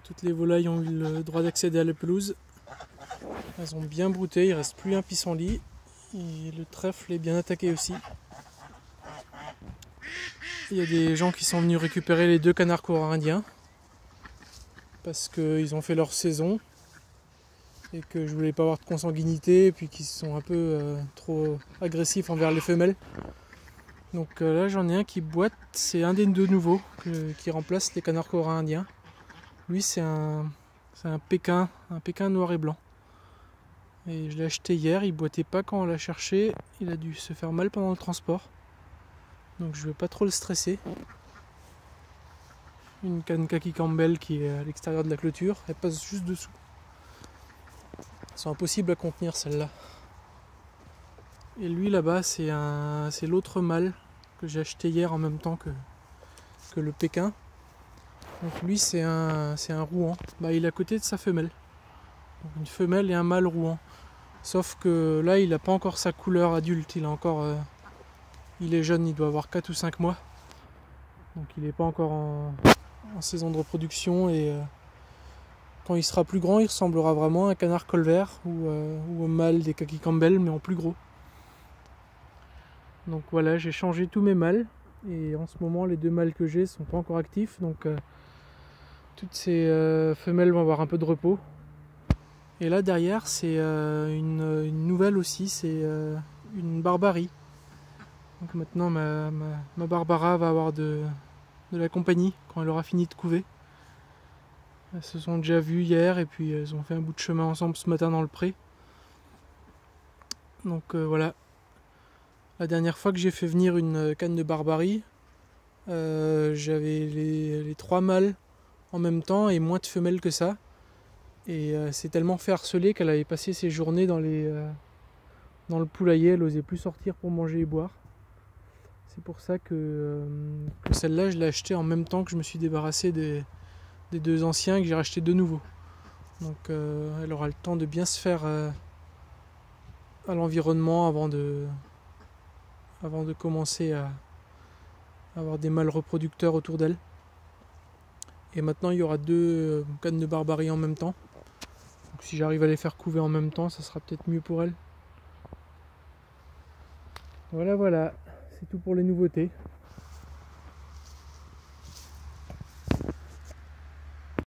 Toutes les volailles ont eu le droit d'accéder à la pelouse. Elles ont bien brouté, il ne reste plus un pissenlit. Et le trèfle est bien attaqué aussi. Il y a des gens qui sont venus récupérer les 2 canards coureurs indiens parce qu'ils ont fait leur saison et que je voulais pas avoir de consanguinité et puis qu'ils sont un peu trop agressifs envers les femelles. Donc là j'en ai un qui boite, c'est un des 2 nouveaux qui remplace les canards coureurs indiens. Lui c'est un Pékin noir et blanc. Et je l'ai acheté hier, il boitait pas quand on l'a cherché, il a dû se faire mal pendant le transport. Donc je ne veux pas trop le stresser. Une canne Kaki Campbell qui est à l'extérieur de la clôture, elle passe juste dessous. Elles sont impossibles à contenir celles-là. Et lui là-bas c'est l'autre mâle que j'ai acheté hier en même temps que le Pékin. Donc lui c'est un rouan. Il est à côté de sa femelle. Donc une femelle et un mâle rouan. Sauf que là il n'a pas encore sa couleur adulte, il est jeune, il doit avoir 4 ou 5 mois. Donc il n'est pas encore en saison de reproduction et quand il sera plus grand, il ressemblera vraiment à un canard colvert ou au mâle des Kaki Campbell, mais en plus gros. Donc voilà, j'ai changé tous mes mâles et en ce moment les 2 mâles que j'ai ne sont pas encore actifs. Donc toutes ces femelles vont avoir un peu de repos. Et là derrière c'est une nouvelle aussi, c'est une barbarie. Donc maintenant ma Barbara va avoir de la compagnie quand elle aura fini de couver. Elles se sont déjà vues hier et puis elles ont fait un bout de chemin ensemble ce matin dans le pré. Donc voilà. La dernière fois que j'ai fait venir une canne de barbarie, j'avais les 3 mâles en même temps et moins de femelles que ça. Et c'est tellement fait harceler qu'elle avait passé ses journées dans le poulailler, elle n'osait plus sortir pour manger et boire. C'est pour ça que celle-là, je l'ai achetée en même temps que je me suis débarrassé des 2 anciens et que j'ai racheté 2 nouveaux. Donc elle aura le temps de bien se faire à l'environnement avant de commencer à avoir des mâles reproducteurs autour d'elle. Et maintenant il y aura 2 cannes de barbarie en même temps. Donc si j'arrive à les faire couver en même temps, ça sera peut-être mieux pour elle. Voilà, c'est tout pour les nouveautés.